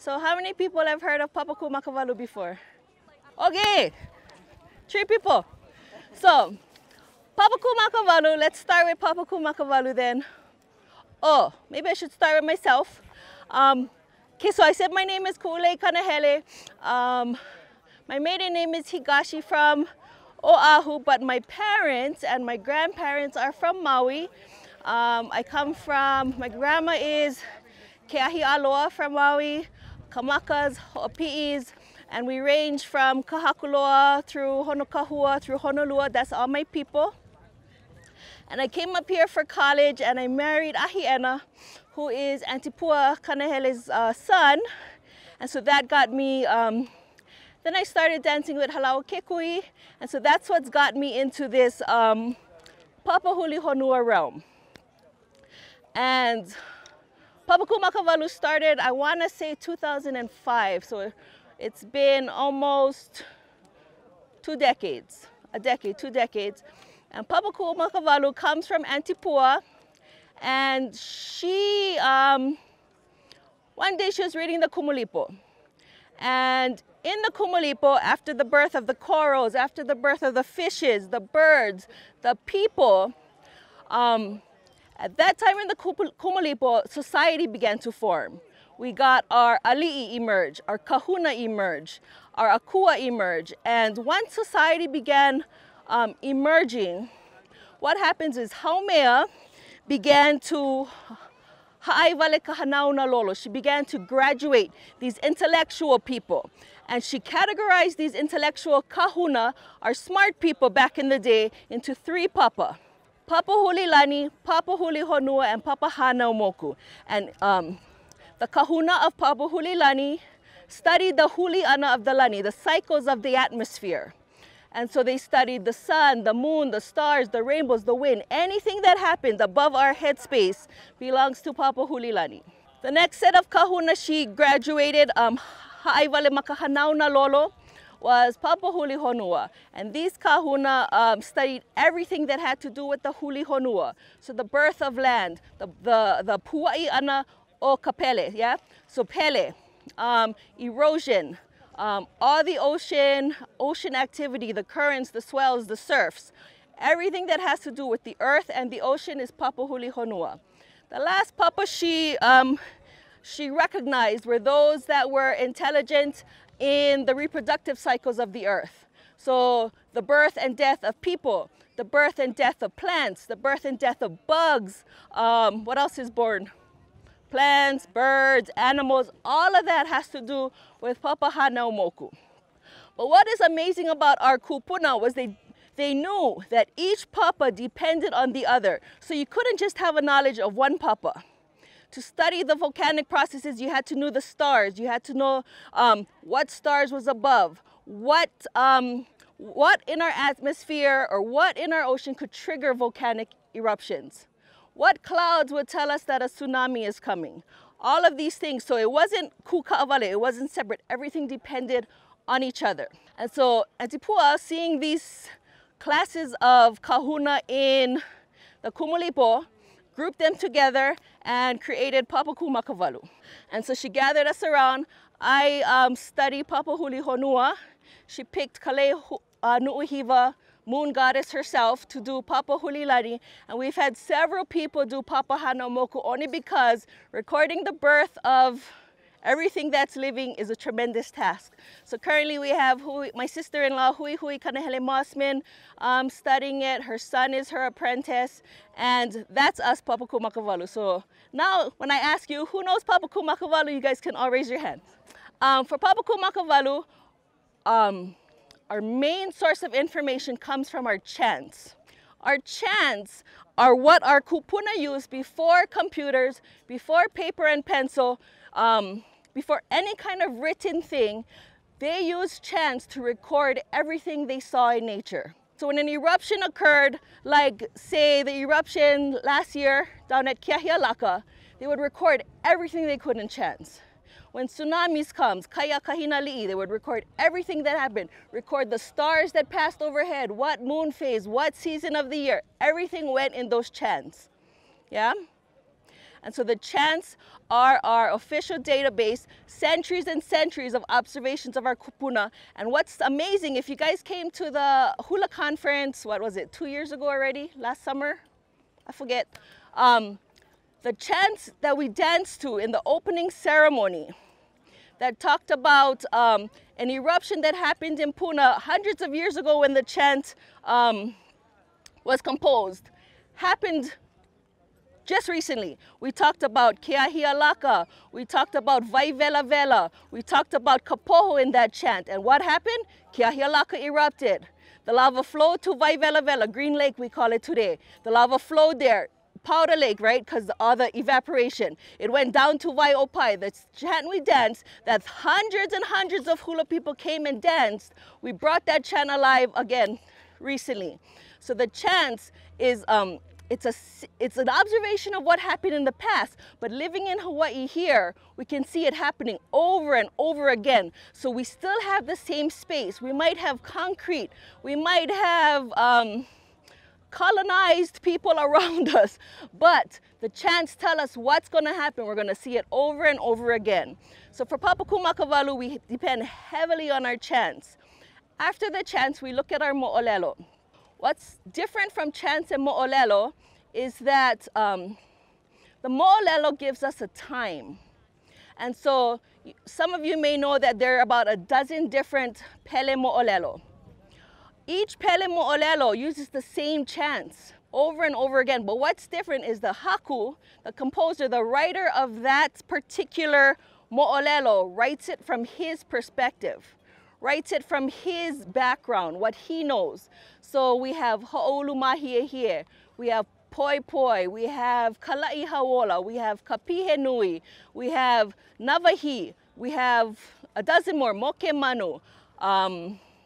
So how many people have heard of Papaku Papahulihonua before? Okay, 3 people. So, Papaku Papahulihonua, let's start with Papaku Papahulihonua then. Oh, maybe I should start with myself. Okay, so I said my name is ulei Kanahele. My maiden name is Higashi from Oahu, but my parents and my grandparents are from Maui. My grandma is Keahi Aloha from Maui, Kamakas, Ho'opi'is, and we range from Kahakuloa through Honokahua, through Honolulu. That's all my people. And I came up here for college and I married Ahiena, who is Auntie Pua Kanahele's son. And so that got me, then I started dancing with Halau Kekui. And so that's what's got me into this Puʻuhuluhulu realm. And Papaku Papahulihonua started, I want to say 2005. So it's been almost 2 decades, 2 decades. And Papaku Papahulihonua comes from Auntie Pua, and she, one day she was reading the Kumulipo. And in the Kumulipo, after the birth of the corals, after the birth of the fishes, the birds, the people, at that time in the Kumulipo, society began to form. We got our ali'i emerge, our kahuna emerge, our akua emerge, and once society began emerging, what happens is Haumea began to ha'aiwale kahanauna lolo. She began to graduate these intellectual people, and she categorized these intellectual kahuna, our smart people back in the day, into 3 papa. Papahulilani, Papahulihonua, and Papahanaumoku. And the kahuna of Papahulilani studied the huli'ana of the lani, the cycles of the atmosphere. And so they studied the sun, the moon, the stars, the rainbows, the wind. Anything that happens above our headspace belongs to Papahulilani. The next set of kahuna she graduated, ha'aiwale makahanauna lolo, was Papahulihonua. And these kahuna studied everything that had to do with the hulihonua. So the birth of land, the pua'i'ana o kapele, yeah? So pele, erosion, all the ocean activity, the currents, the swells, the surfs, everything that has to do with the earth and the ocean is Papahulihonua. The last papa she recognized were those that were intelligent in the reproductive cycles of the earth. So the birth and death of people, the birth and death of plants, the birth and death of bugs, what else is born? Plants, birds, animals, all of that has to do with Papahanaumoku. But what is amazing about our kupuna was they knew that each papa depended on the other. So you couldn't just have a knowledge of one papa. To study the volcanic processes, you had to know the stars. You had to know what stars was above, what in our atmosphere or what in our ocean could trigger volcanic eruptions. What clouds would tell us that a tsunami is coming? All of these things. So it wasn't kuka'awale, it wasn't separate. Everything depended on each other. And so Auntie Pua, seeing these classes of kahuna in the Kumulipo, grouped them together and created Papaku Papahulihonua. And so she gathered us around. I studied Papahulihonua. She picked Kale Nu'uhiwa, moon goddess herself, to do Papahulilani, and we've had several people do Papahanaumoku only because recording the birth of everything that's living is a tremendous task. So currently we have my sister-in-law, Hui Kanahele Mossman, studying it. Her son is her apprentice, and that's us, Papaku Papahulihonua. So now when I ask you, who knows Papaku Papahulihonua, you guys can all raise your hand. For Papaku Papahulihonua, our main source of information comes from our chants. Our chants are what our kupuna used before computers, before paper and pencil, before any kind of written thing. They used chants to record everything they saw in nature. So when an eruption occurred, like say the eruption last year down at Keahialaka, they would record everything they could in chants. When tsunamis comes, kaya kahina li'i, they would record everything that happened, record the stars that passed overhead, what moon phase, what season of the year, everything went in those chants, yeah? And so the chants are our official database, centuries and centuries of observations of our kupuna. And what's amazing, if you guys came to the hula conference, what was it, 2 years ago already, last summer? I forget. The chants that we danced to in the opening ceremony that talked about an eruption that happened in Puna hundreds of years ago when the chant was composed, happened just recently. We talked about Keahialaka, we talked about Vai Vela Vela, we talked about Kapoho in that chant. And what happened? Keahialaka erupted. The lava flowed to Vai Vela Vela, Green Lake we call it today. The lava flowed there. Powder Lake, right? Because all the evaporation. It went down to Waiʻopai, the chant we danced, that hundreds and hundreds of hula people came and danced. We brought that chant alive again recently. So the chants is, it's an observation of what happened in the past, but living in Hawaii here, we can see it happening over and over again. So we still have the same space. We might have concrete, we might have colonized people around us, but the chants tell us what's going to happen. We're going to see it over and over again. So for Papaku Makavalu, we depend heavily on our chants. After the chants, we look at our mo'olelo. What's different from chants and mo'olelo is that the mo'olelo gives us a time. And so some of you may know that there are about a dozen different pele mo'olelo. Each pele mo'olelo uses the same chants over and over again, but what's different is the haku, the composer, the writer of that particular mo'olelo, writes it from his perspective, writes it from his background, what he knows. So we have Ho'olu Mahiehie, we have Poi Poi, we have Kala'i Hawola, we have Kapihe Nui, we have Navahi, we have a dozen more, Moke Manu.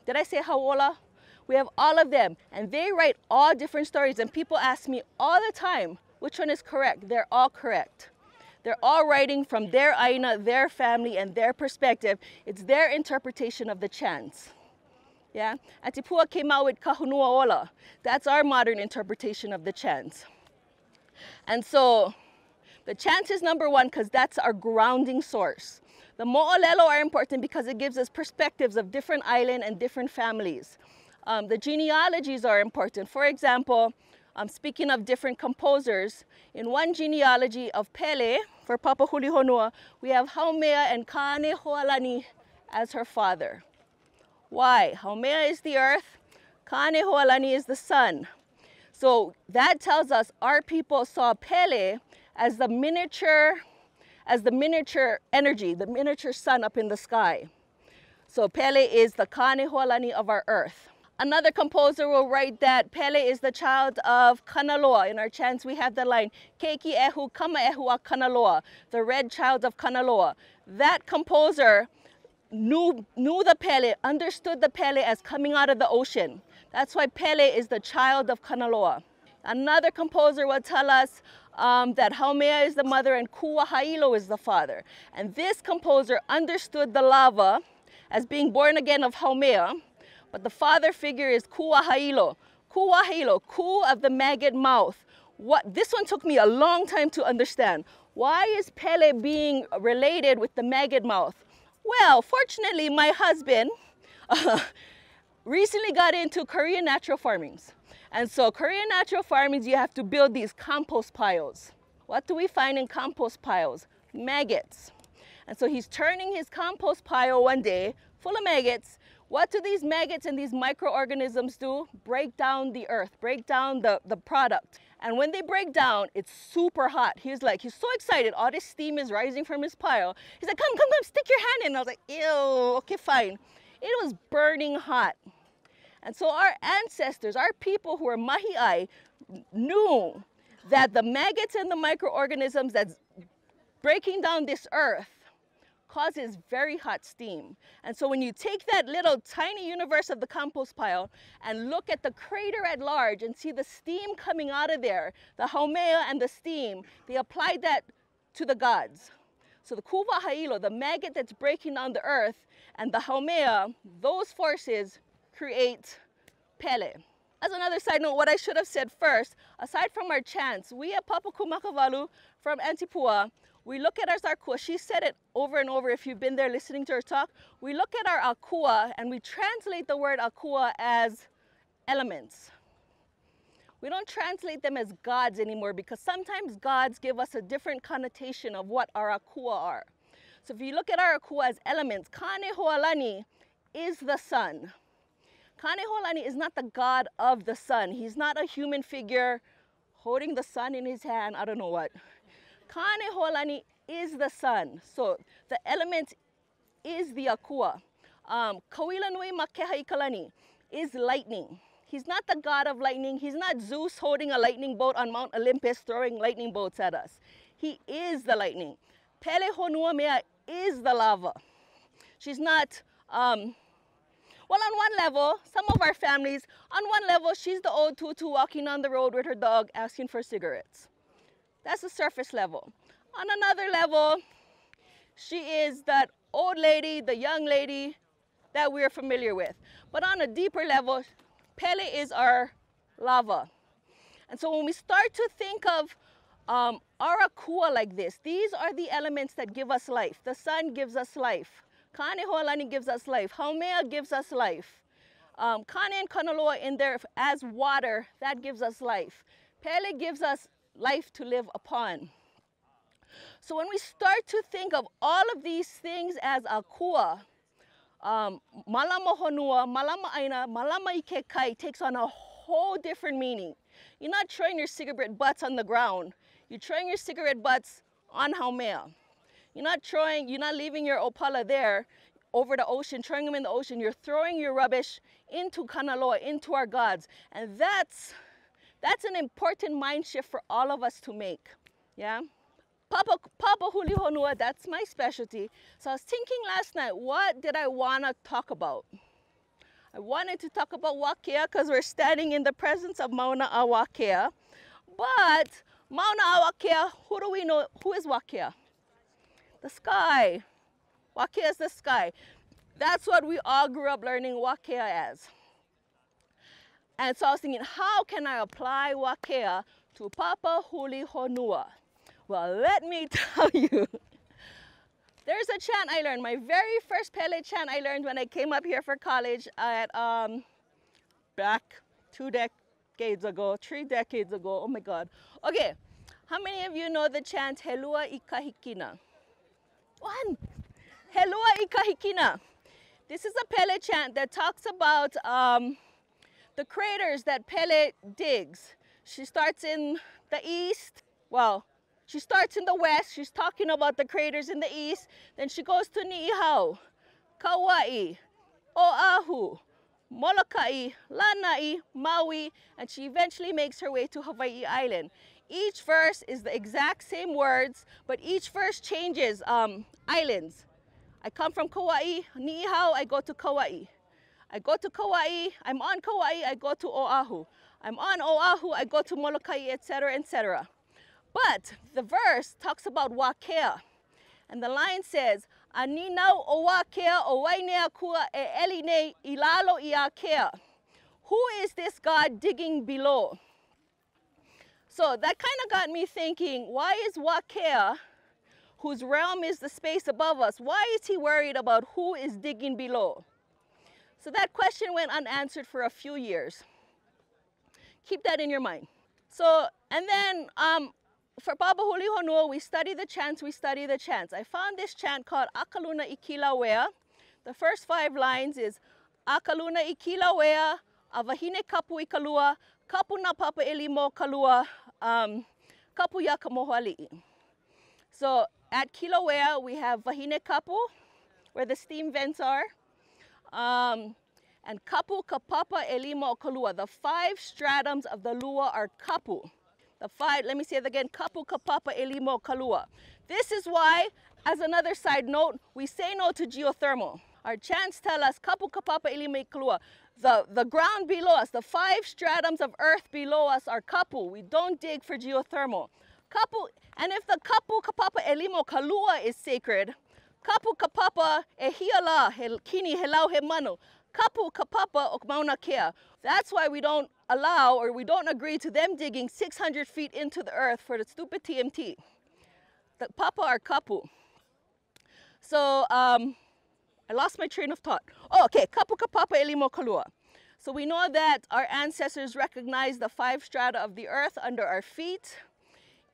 Did I say Hawola? We have all of them, and they write all different stories, and people ask me all the time, which one is correct? They're all correct. They're all writing from their aina, their family, and their perspective. It's their interpretation of the chants. Yeah? Atipua came out with Kahunua Ola. That's our modern interpretation of the chants. And so the chant is number one because that's our grounding source. The mo'olelo are important because it gives us perspectives of different islands and different families. The genealogies are important. For example, speaking of different composers, in one genealogy of Pele, for Papahulihonoa, we have Haumea and Kanehoalani as her father. Why? Haumea is the earth, Kanehoalani is the sun. So that tells us our people saw Pele as the miniature energy, the miniature sun up in the sky. So Pele is the Kanehoalani of our earth. Another composer will write that Pele is the child of Kanaloa. In our chants we have the line, Keiki ehu kama ehu a Kanaloa, the red child of Kanaloa. That composer knew the Pele, understood the Pele as coming out of the ocean. That's why Pele is the child of Kanaloa. Another composer will tell us that Haumea is the mother and Kuahailo is the father. And this composer understood the lava as being born again of Haumea, but the father figure is Kuahailo. Kuahailo, ku of the maggot mouth. This one took me a long time to understand. Why is Pele being related with the maggot mouth? Well, fortunately, my husband recently got into Korean natural farmings. And so Korean natural farmings, you have to build these compost piles. What do we find in compost piles? Maggots. And so he's turning his compost pile one day full of maggots. What do these maggots and these microorganisms do? Break down the earth, break down the product. And when they break down, it's super hot. He's so excited. All this steam is rising from his pile. He's like, come, stick your hand in. And I was like, ew, okay, fine. It was burning hot. And so our ancestors, our people who are mahi'ai, knew that the maggots and the microorganisms that's breaking down this earth causes very hot steam. And so when you take that little tiny universe of the compost pile and look at the crater at large and see the steam coming out of there, the haumea and the steam, they applied that to the gods. So the kuwa hailo, the maggot that's breaking down the earth, and the haumea, those forces create Pele. As another side note, what I should have said first, aside from our chants, we at Papaku Makavalu from Antipua, we look at our akua. She said it over and over if you've been there listening to her talk. We look at our akua and we translate the word akua as elements. We don't translate them as gods anymore because sometimes gods give us a different connotation of what our akua are. So if you look at our akua as elements, Kanahele is the sun. Kanahele is not the god of the sun. He's not a human figure holding the sun in his hand, I don't know what. Kanahele is the sun. So the element is the akua. Kawilanui Makehaikalani is lightning. He's not the god of lightning. He's not Zeus holding a lightning bolt on Mount Olympus throwing lightning bolts at us. He is the lightning. Pele Honua Mea is the lava. She's not, well, on one level, some of our families, on one level, she's the old tutu walking on the road with her dog asking for cigarettes. That's the surface level. On another level, she is that old lady, the young lady that we're familiar with. But on a deeper level, Pele is our lava. And so when we start to think of our akua like this, these are the elements that give us life. The sun gives us life. Kanahele gives us life. Haumea gives us life. Kane and Kanaloa in there as water, that gives us life. Pele gives us life to live upon. So when we start to think of all of these things as akua, malama honua, malama aina, malama ikekai takes on a whole different meaning. You're not throwing your cigarette butts on the ground. You're throwing your cigarette butts on Haumea. You're not leaving your opala there over the ocean, throwing them in the ocean. You're throwing your rubbish into Kanaloa, into our gods. And that's an important mind shift for all of us to make, yeah? Papaku, that's my specialty. So I was thinking last night, what did I want to talk about? I wanted to talk about Wakea because we're standing in the presence of Mauna a Wakea. But Mauna a Wakea, who do we know? Who is Wakea? The sky. Wakea is the sky. That's what we all grew up learning Wakea as. And so I was thinking, how can I apply Wakea to Puʻuhuluhonua? Well, let me tell you. There's a chant I learned. My very first Pele chant I learned when I came up here for college at back 3 decades ago. Oh my God. Okay, how many of you know the chant Helua Ikahikina? One. Helua Ikahikina. This is a Pele chant that talks about the craters that Pele digs. She starts in the east. Well, she starts in the west. She's talking about the craters in the east. Then she goes to Niihau, Kauai, Oahu, Molokai, Lanai, Maui, and she eventually makes her way to Hawaii Island. Each verse is the exact same words, but each verse changes islands. I come from Kauai, Niihau, I go to Kauai. I go to Kauai, I'm on Kauai, I go to Oahu. I'm on Oahu, I go to Molokai, etc., etc. But the verse talks about Wakea. And the line says, Aninau o Wakea o wainea kua e eline ilalo iakea. Who is this God digging below? So that kind of got me thinking, why is Wakea, whose realm is the space above us, why is he worried about who is digging below? So that question went unanswered for a few years. Keep that in your mind. So, and then for Puʻuhuluhonua, we study the chants. I found this chant called Akaluna Ikilawea. The first 5 lines is Akaluna Ikilawea, Avahine Kapu Ikalua, Kapu na Papa Elimo Kalua, Kapu Yakamohali'i. So at Kilauea, we have Wahine Kapu, where the steam vents are. And Kapu Kapapa Elimo Kalua. The 5 stratums of the lua are Kapu. Let me say it again, Kapu Kapapa Elimo Kalua. This is why, as another side note, we say no to geothermal. Our chants tell us Kapu Kapapa Elimo Kalua. The ground below us, the 5 stratums of earth below us are Kapu. We don't dig for geothermal. Kapu, and if the Kapu Kapapa Elimo Kalua is sacred, Kapu Kapapa Ehiala Kini Helau He Manu. Kapu kapapa o mauna kea. That's why we don't allow or we don't agree to them digging 600 feet into the earth for the stupid TMT. The papa are kapu. So I lost my train of thought. Oh, okay, kapu kapapa elimo kalua. So we know that our ancestors recognized the 5 strata of the earth under our feet.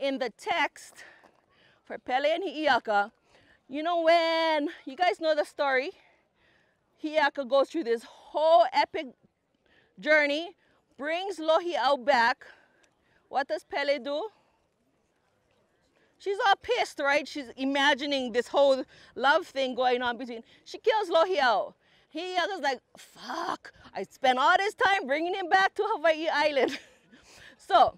In the text for Pele and Hi'iaka, you know when, you guys know the story, Hi'iaka goes through this whole epic journey, brings Lohi'au back. What does Pele do? She's all pissed, right? She's imagining this whole love thing going on between. She kills Lohi'au. Hi'iaka's like, fuck, I spent all this time bringing him back to Hawaii Island. So,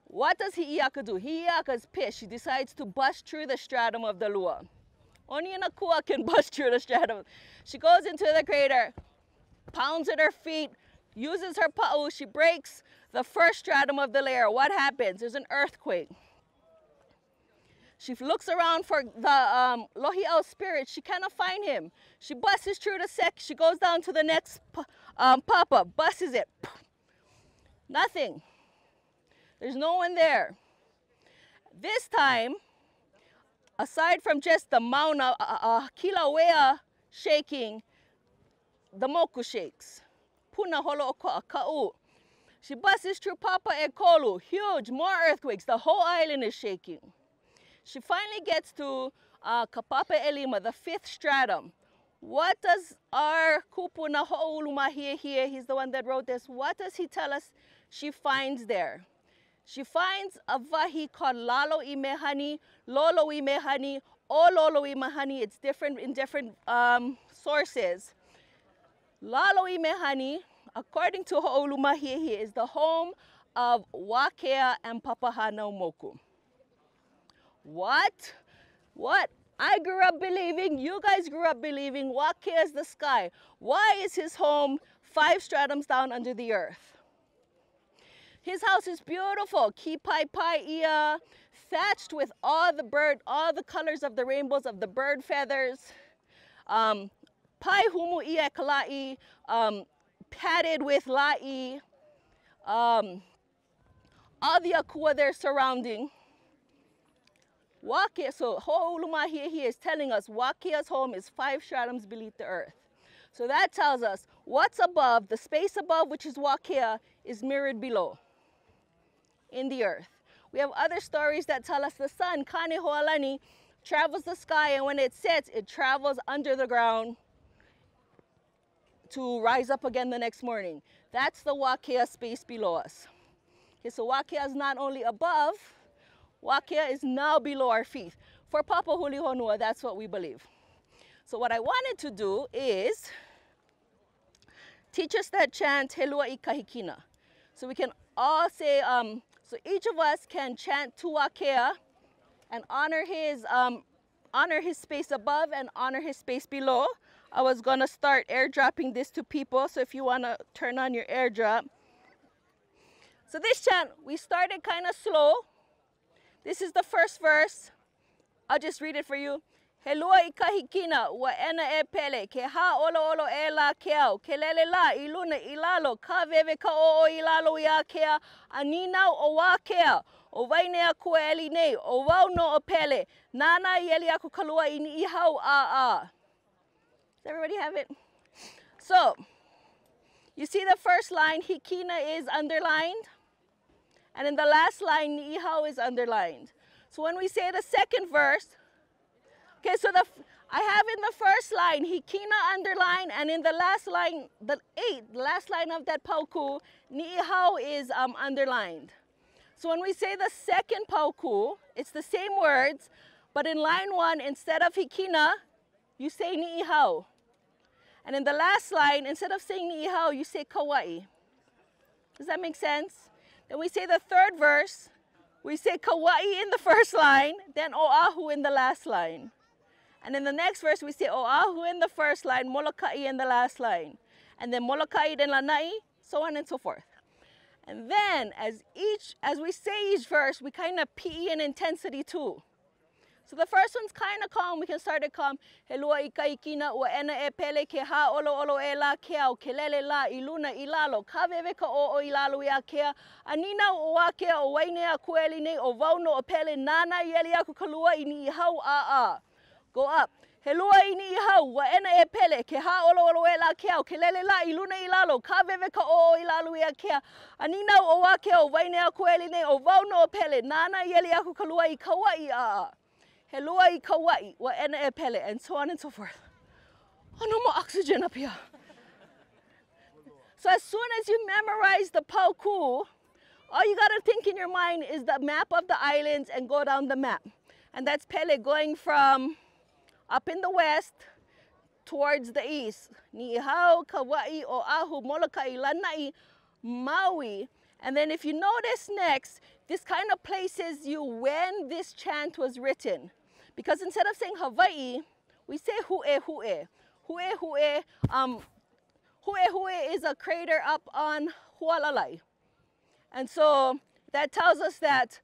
what does Hi'iaka do? Hi'iaka's pissed. She decides to bust through the stratum of the lua. Only an akua can bust through the stratum. She goes into the crater, pounds at her feet, uses her pa'u. She breaks the first stratum of the layer. What happens? There's an earthquake. She looks around for the Lohi'au spirit. She cannot find him. She busts through the she goes down to the next papa, busts it. Nothing. There's no one there. This time, aside from just the mauna, Kilauea shaking, the moku shakes. Puna holo o ka'u. She busts through Papa e Kolu. Huge, more earthquakes. The whole island is shaking. She finally gets to Kapape Elima, the 5th stratum. What does our kupuna ho'olumahie here, he's the one that wrote this, what does he tell us she finds there? She finds a vahi called Lalo I Mehani, Lolo I Mehani, or Lolo I Mehani. It's different in different sources. Lalo I Mehani, according to Ho'olumahiehi, is the home of Wakea and Papahana Moku. What? What? I grew up believing, you guys grew up believing, Wakea is the sky. Why is his home 5 stratums down under the earth? His house is beautiful, kipai pai ia, thatched with all the colors of the rainbows of the bird feathers. Pai humu ia kalai, padded with la'i. All the akua they're surrounding. Wakea, so Ho'olumahiehi is telling us Wakea's home is 5 stratums beneath the earth. So that tells us what's above, the space above, which is Wakea, is mirrored below in the earth. We have other stories that tell us the sun, Kane Ho'alani, travels the sky, and when it sets, it travels under the ground to rise up again the next morning. That's the Wakea space below us. Okay, so Wakea is not only above, Wakea is now below our feet. For Puʻuhuluhulu, that's what we believe. So what I wanted to do is teach us that chant, Helua I Kahikina. So we can all say, so each of us can chant to Wakea and honor his space above and honor his space below. I was gonna start airdropping this to people, so if you wanna turn on your airdrop. So this chant, we started kind of slow. This is the first verse. I'll just read it for you. Helua I kahikina wa ena e pele ke ha olo olo e la keau ke lele la iluna ilalo ka veve ka o ilalo ia kea anina o wa kea o vaine aku eli nei o wau no o pele nana yeli aku kalua ini ihau a. Does everybody have it? So, you see the first line, hikina is underlined, and in the last line, niihau is underlined. So when we say the second verse, okay, so I have in the first line, hikina underlined, and in the last line, the last line of that pauku, niihau is underlined. So when we say the second pauku, it's the same words, but in line 1, instead of hikina, you say niihau. And in the last line, instead of saying niihau, you say kauai. Does that make sense? Then we say the third verse, we say kauai in the first line, then oahu in the last line. And in the next verse, we say oahu in the first line, molokai in the last line. And then molokai then lanai, so on and so forth. And then as we say each verse, we kind of PE in intensity too. So the first one's kind of calm. We can start it calm. He lua I kahikina ua ena e pele ke ha'olo e la keao, ke lele la I luna I lalo. Ka wewe ka o I lalo ia kea. Anina o wakea o waine a kueli nei o wauno o pele nana I eli aku ka lua I ni I hau a. Go up. He lua I ni I hau ua ena e pele ke ha'olo e la keao, ke lele la I luna I lalo. Ka wewe ka o I lalo ia kea. Anina o wakea o waine a kueli nei o wauno o pele nana I eli aku ka lua I kauai a. He lua I kauai, wa ena e pele, and so on and so forth. Oh, no more oxygen up here. So as soon as you memorize the pauku, all you gotta think in your mind is the map of the islands and go down the map. And that's Pele going from up in the west towards the east. Niihau, Kauai, Oahu, Molokai, Lanai, Maui. And then if you notice next, this kind of places you when this chant was written. Because instead of saying Hawaii, we say Hu'e. Hu'e is a crater up on Hualalai. And so that tells us that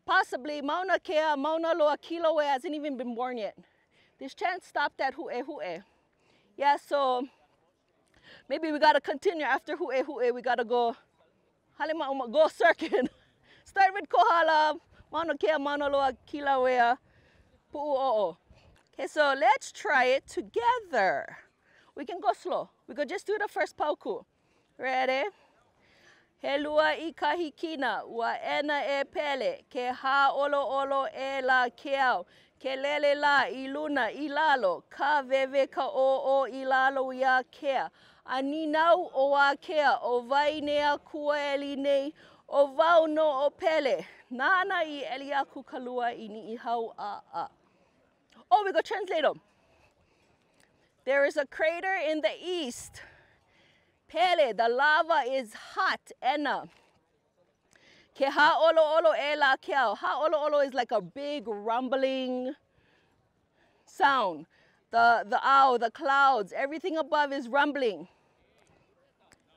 possibly Mauna Kea, Mauna Loa Kilauea hasn't even been born yet. This chant stopped at Hu'e. Yeah, so maybe we got to continue after Hu'e. We got to go circuit. Start with Kohala, Mauna Kea, Mauna Loa Kilauea, Pu'u'ulu. Okay, so let's try it together. We can go slow. We could just do the first pauku. Ready? He lua I kahikina, ua ena e pele, ke ha'olo e la keao, ke lele la I luna I lalo, ka wewe ka o I lalo ia kea. Aninau o a kea, o vainea kueli nei, o vau no o pele. Nana I eli aku kalua I ni I hau a. Oh, we go translate them. There is a crater in the east. Pele, the lava is hot, ena. Ke ha'olo e la keao. Ha'olo is like a big rumbling sound. The clouds, everything above is rumbling.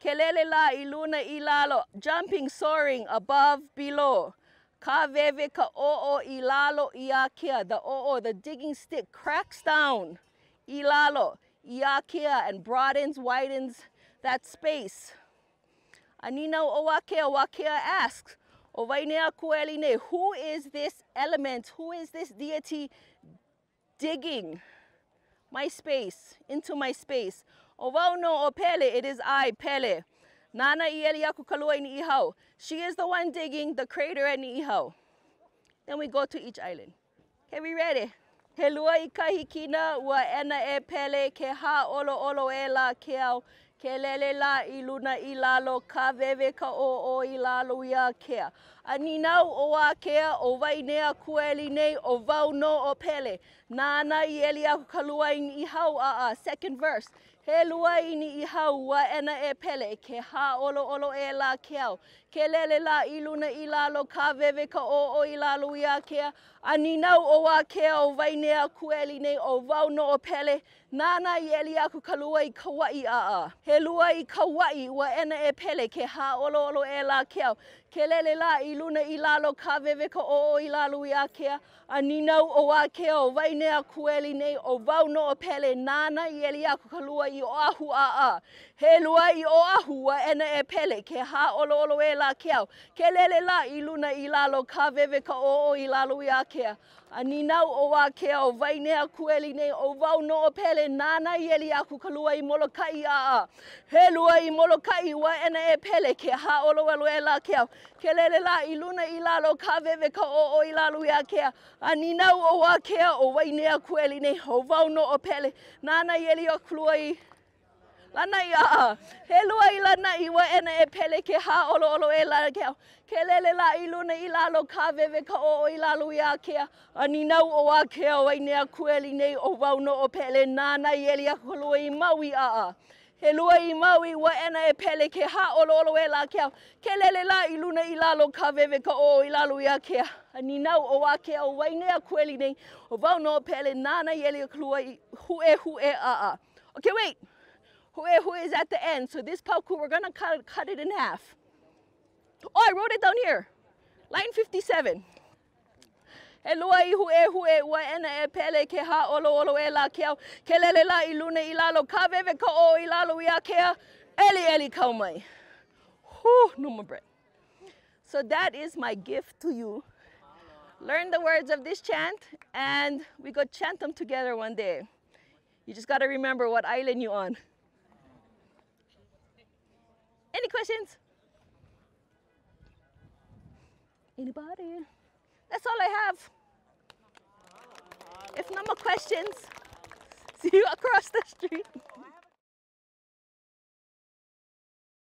Ke lele la I luna I lalo, jumping, soaring, above, below. Ka wewe ka o'o I lalo ia kea. The digging stick cracks down. I lalo, ia kea, and broadens, widens that space. Anina o wakea asks, o wainea kueli ne, who is this element, who is this deity digging my space, into my space? O wau no o Pele, it is I, Pele. Nana I eli aku kalua I Ni'ihau. She is the one digging the crater at Ni'ihau. Then we go to each island. Okay, we ready? He lua I kahikina, ua ena e Pele, ke ha'olo e la keao, ke lele la I luna I lalo, ka wewe ka o I lalo ia kea. Aninau o a kea, o wainea kueli nei, o vau no o Pele. Nana I eli aku kalua I Ni'ihau a. Second verse. He lua I Ni'ihau, ua ena e Pele, ke ha'olo e la keao. Ke lele la I luna I lalo, ka wewe ka o I lalo ia kea. Aninau o a kea, o wainea kueli nei, o vau no o Pele. Nana I eli aku kalua I Kauai a. He lua I Kauai, ua ena e Pele, ke ha'olo e la keao. Ke lele la I luna I lalo, ka wewe ka o I lalo ia kea. Aninau o a kea, o wainea kueli nei, o vau no o Pele. Nana I eli aku kalua I Oahu a. He lua I Oahu, ua ena e Pele, ke ha'olo e la keao. Ke lele la I luna I lalo, ka wewe ka o I lalo ia kea. Aninau o a kea, o wainea kueli nei, o vau no o Pele. Nana I eli aku kalua I Molokai a. He lua I Molokai, ua ena e Pele, ke ha'olo e la keao. Ke lele la I luna I lalo, ka wewe ka o I lalo ia kea. Aninau o a kea, o wainea kueli nei, o vau no o Pele. Nana I eli aku kalua I Lanai a. He lua I lanai, ua ena e Pele, ke ha'olo e la keao. Ke lele la I luna I lalo, ka wewe ka o I lalo ia kea. Aninau o a kea, o wainea kueli nei, o vau no o Pele. Nana I eli aku kalua I Maui a. He lua I Maui, ua ena e Pele, ke ha'olo e la keao. Ke lele la I luna I lalo, ka wewe ka o I lalo ia kea. Aninau o a kea, o wainea kueli nei, o vau no o Pele. Nana I eli aku kalua I hu'e a. Okay, wait. Hu'e is at the end, so this pauku, we're gonna cut it in half. Oh, I wrote it down here. Line 57. E lua I hu e ua ena e pele ke ha olo olo e la kea. Ke lele la I luna I lalo ka vewe ka o I lalo I a kea. Eli eli kau mai. Whew, no more breath. So that is my gift to you. Learn the words of this chant and we go chant them together one day. You just got to remember what island you're on. Any questions? Anybody? That's all I have. If no more questions, see you across the street.